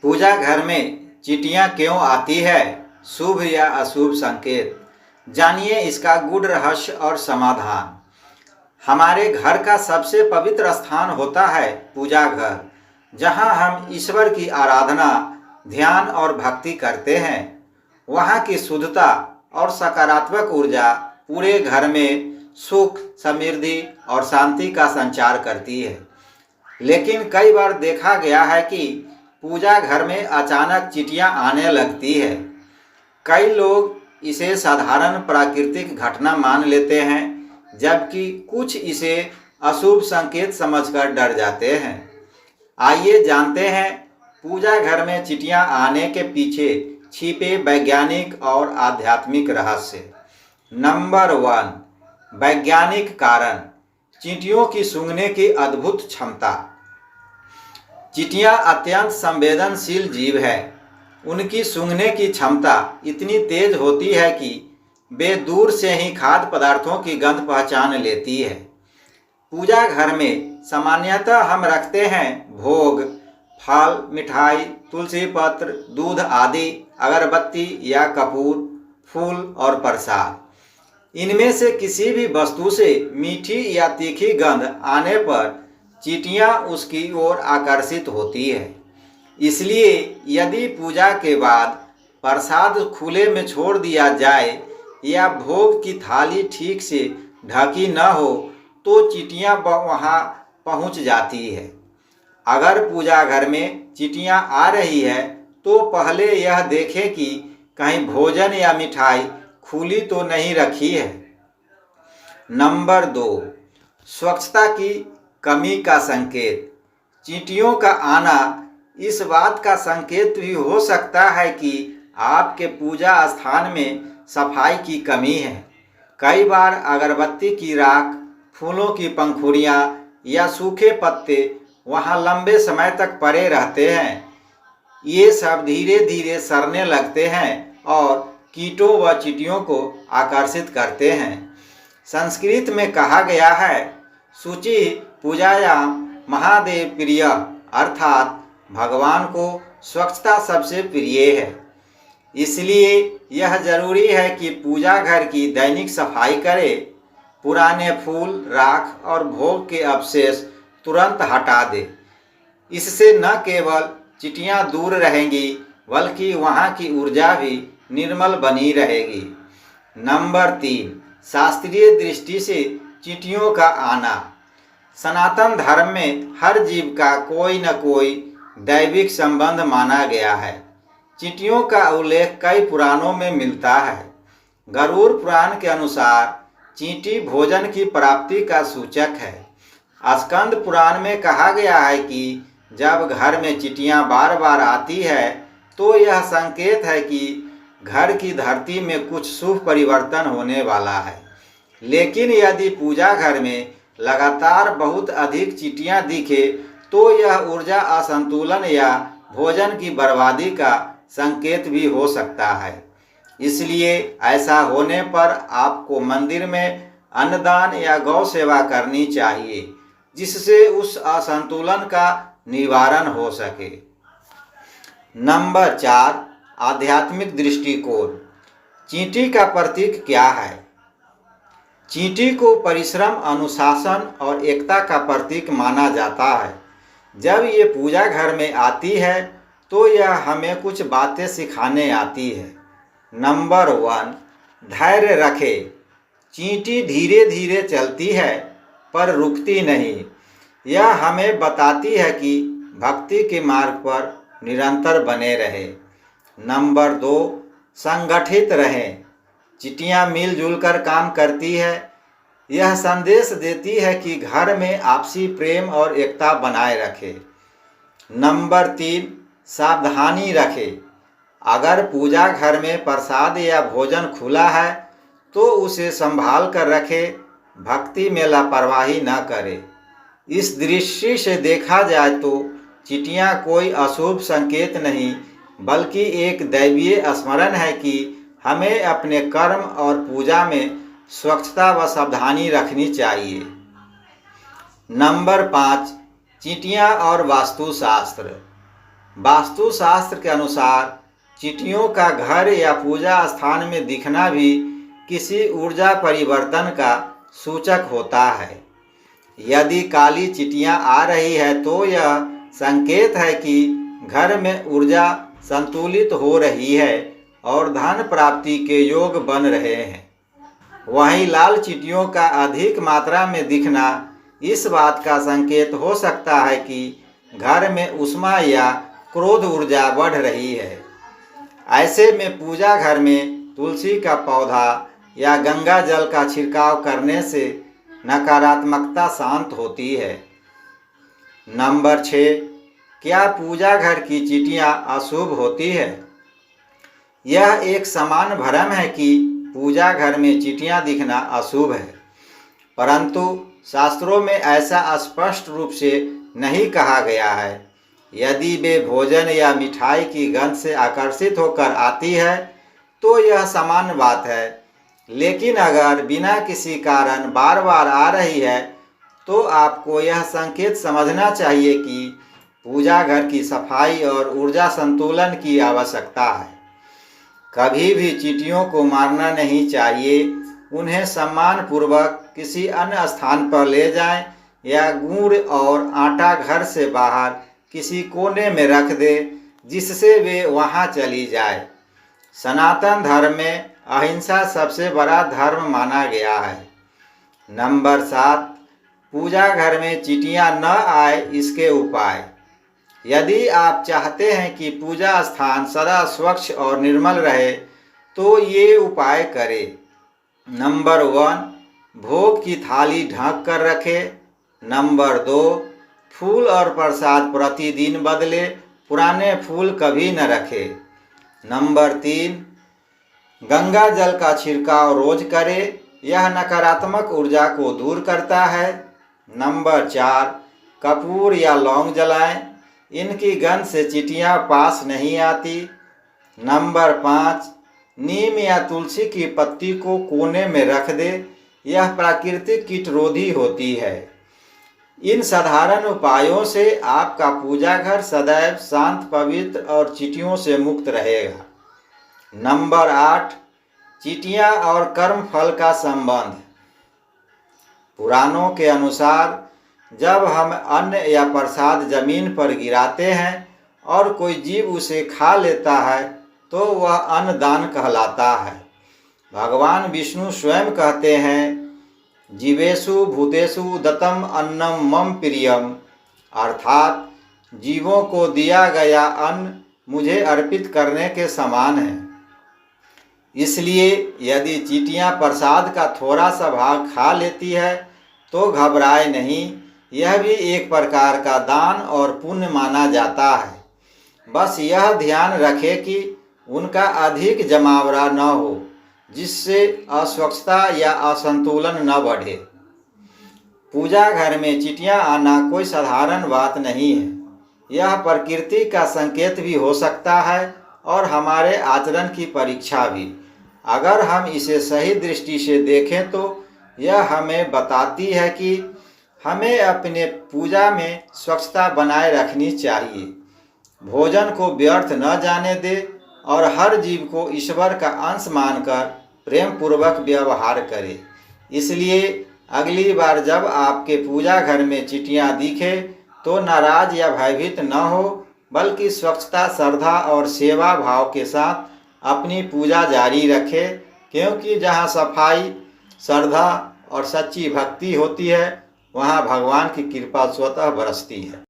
पूजा घर में चींटियां क्यों आती है, शुभ या अशुभ संकेत? जानिए इसका गूढ़ रहस्य और समाधान। हमारे घर का सबसे पवित्र स्थान होता है पूजा घर, जहां हम ईश्वर की आराधना, ध्यान और भक्ति करते हैं। वहां की शुद्धता और सकारात्मक ऊर्जा पूरे घर में सुख, समृद्धि और शांति का संचार करती है। लेकिन कई बार देखा गया है कि पूजा घर में अचानक चींटियां आने लगती है। कई लोग इसे साधारण प्राकृतिक घटना मान लेते हैं, जबकि कुछ इसे अशुभ संकेत समझकर डर जाते हैं। आइए जानते हैं पूजा घर में चींटियां आने के पीछे छिपे वैज्ञानिक और आध्यात्मिक रहस्य। नंबर 1, वैज्ञानिक कारण। चींटियों की सूंघने की अद्भुत क्षमता। चींटियां अत्यंत संवेदनशील जीव है। उनकी सूंघने की क्षमता इतनी तेज होती है कि वे दूर से ही खाद्य पदार्थों की गंध पहचान लेती है। पूजा घर में सामान्यतः हम रखते हैं भोग, फल, मिठाई, तुलसी पत्र, दूध आदि, अगरबत्ती या कपूर, फूल और प्रसाद। इनमें से किसी भी वस्तु से मीठी या तीखी गंध आने पर चींटियां उसकी ओर आकर्षित होती है। इसलिए यदि पूजा के बाद प्रसाद खुले में छोड़ दिया जाए या भोग की थाली ठीक से ढकी न हो तो चींटियां वहां पहुंच जाती है। अगर पूजा घर में चींटियां आ रही है तो पहले यह देखें कि कहीं भोजन या मिठाई खुली तो नहीं रखी है। नंबर 2, स्वच्छता की कमी का संकेत। चींटियों का आना इस बात का संकेत भी हो सकता है कि आपके पूजा स्थान में सफाई की कमी है। कई बार अगरबत्ती की राख, फूलों की पंखुड़ियाँ या सूखे पत्ते वहाँ लंबे समय तक पड़े रहते हैं। ये सब धीरे धीरे सड़ने लगते हैं और कीटों व चींटियों को आकर्षित करते हैं। संस्कृत में कहा गया है, शुचि पूजायां महादेव प्रिय, अर्थात भगवान को स्वच्छता सबसे प्रिय है। इसलिए यह जरूरी है कि पूजा घर की दैनिक सफाई करें। पुराने फूल, राख और भोग के अवशेष तुरंत हटा दें। इससे न केवल चींटियां दूर रहेंगी बल्कि वहां की ऊर्जा भी निर्मल बनी रहेगी। नंबर 3, शास्त्रीय दृष्टि से चींटियों का आना। सनातन धर्म में हर जीव का कोई न कोई दैविक संबंध माना गया है। चींटियों का उल्लेख कई पुराणों में मिलता है। गरुड़ पुराण के अनुसार चींटी भोजन की प्राप्ति का सूचक है। स्कंद पुराण में कहा गया है कि जब घर में चींटियां बार बार आती है तो यह संकेत है कि घर की धरती में कुछ शुभ परिवर्तन होने वाला है। लेकिन यदि पूजा घर में लगातार बहुत अधिक चींटियां दिखे तो यह ऊर्जा असंतुलन या भोजन की बर्बादी का संकेत भी हो सकता है। इसलिए ऐसा होने पर आपको मंदिर में अन्नदान या गौ सेवा करनी चाहिए, जिससे उस असंतुलन का निवारण हो सके। नंबर 4, आध्यात्मिक दृष्टिकोण। चींटी का प्रतीक क्या है? चींटी को परिश्रम, अनुशासन और एकता का प्रतीक माना जाता है। जब ये पूजा घर में आती है तो यह हमें कुछ बातें सिखाने आती है। नंबर 1, धैर्य रखें। चींटी धीरे धीरे चलती है पर रुकती नहीं। यह हमें बताती है कि भक्ति के मार्ग पर निरंतर बने रहे। नंबर 2, संगठित रहें। चींटियां मिलजुल कर काम करती है। यह संदेश देती है कि घर में आपसी प्रेम और एकता बनाए रखें। नंबर 3, सावधानी रखें। अगर पूजा घर में प्रसाद या भोजन खुला है तो उसे संभाल कर रखें, भक्ति में लापरवाही न करें। इस दृष्टि से देखा जाए तो चींटियां कोई अशुभ संकेत नहीं बल्कि एक दैवीय स्मरण है कि हमें अपने कर्म और पूजा में स्वच्छता व सावधानी रखनी चाहिए। नंबर 5, चींटियां और वास्तुशास्त्र। वास्तुशास्त्र के अनुसार चींटियों का घर या पूजा स्थान में दिखना भी किसी ऊर्जा परिवर्तन का सूचक होता है। यदि काली चींटियां आ रही है तो यह संकेत है कि घर में ऊर्जा संतुलित हो रही है और धन प्राप्ति के योग बन रहे हैं। वहीं लाल चींटियों का अधिक मात्रा में दिखना इस बात का संकेत हो सकता है कि घर में ऊष्मा या क्रोध ऊर्जा बढ़ रही है। ऐसे में पूजा घर में तुलसी का पौधा या गंगा जल का छिड़काव करने से नकारात्मकता शांत होती है। नंबर 6, क्या पूजा घर की चींटियां अशुभ होती है? यह एक समान भ्रम है कि पूजा घर में चींटियां दिखना अशुभ है, परंतु शास्त्रों में ऐसा स्पष्ट रूप से नहीं कहा गया है। यदि वे भोजन या मिठाई की गंध से आकर्षित होकर आती है तो यह सामान्य बात है, लेकिन अगर बिना किसी कारण बार बार आ रही है तो आपको यह संकेत समझना चाहिए कि पूजा घर की सफाई और ऊर्जा संतुलन की आवश्यकता है। कभी भी चींटियों को मारना नहीं चाहिए। उन्हें सम्मानपूर्वक किसी अन्य स्थान पर ले जाएं या गुड़ और आटा घर से बाहर किसी कोने में रख दे जिससे वे वहां चली जाए। सनातन धर्म में अहिंसा सबसे बड़ा धर्म माना गया है। नंबर 7, पूजा घर में चींटियां न आए इसके उपाय। यदि आप चाहते हैं कि पूजा स्थान सदा स्वच्छ और निर्मल रहे तो ये उपाय करें। नंबर 1, भोग की थाली ढक कर रखें। नंबर 2, फूल और प्रसाद प्रतिदिन बदले, पुराने फूल कभी न रखें। नंबर 3, गंगा जल का छिड़काव रोज करें, यह नकारात्मक ऊर्जा को दूर करता है। नंबर 4, कपूर या लौंग जलाएं, इनकी गंध से चींटियां पास नहीं आती। नंबर 5, नीम या तुलसी की पत्ती को कोने में रख दे, यह प्राकृतिक कीटरोधी होती है। इन साधारण उपायों से आपका पूजा घर सदैव शांत, पवित्र और चींटियों से मुक्त रहेगा। नंबर 8, चींटियां और कर्म फल का संबंध। पुराणों के अनुसार जब हम अन्न या प्रसाद जमीन पर गिराते हैं और कोई जीव उसे खा लेता है तो वह अन्नदान कहलाता है। भगवान विष्णु स्वयं कहते हैं, जीवेषु भूतेषु दत्तम अन्नम मम प्रियम, अर्थात जीवों को दिया गया अन्न मुझे अर्पित करने के समान है। इसलिए यदि चींटियां प्रसाद का थोड़ा सा भाग खा लेती है तो घबराए नहीं, यह भी एक प्रकार का दान और पुण्य माना जाता है। बस यह ध्यान रखें कि उनका अधिक जमावड़ा न हो, जिससे अस्वच्छता या असंतुलन न बढ़े। पूजा घर में चींटियां आना कोई साधारण बात नहीं है। यह प्रकृति का संकेत भी हो सकता है और हमारे आचरण की परीक्षा भी। अगर हम इसे सही दृष्टि से देखें तो यह हमें बताती है कि हमें अपने पूजा में स्वच्छता बनाए रखनी चाहिए, भोजन को व्यर्थ न जाने दे और हर जीव को ईश्वर का अंश मानकर प्रेम पूर्वक व्यवहार करें। इसलिए अगली बार जब आपके पूजा घर में चींटियां दिखे तो नाराज या भयभीत न हो, बल्कि स्वच्छता, श्रद्धा और सेवा भाव के साथ अपनी पूजा जारी रखें, क्योंकि जहाँ सफाई, श्रद्धा और सच्ची भक्ति होती है वहाँ भगवान की कृपा स्वतः बरसती है।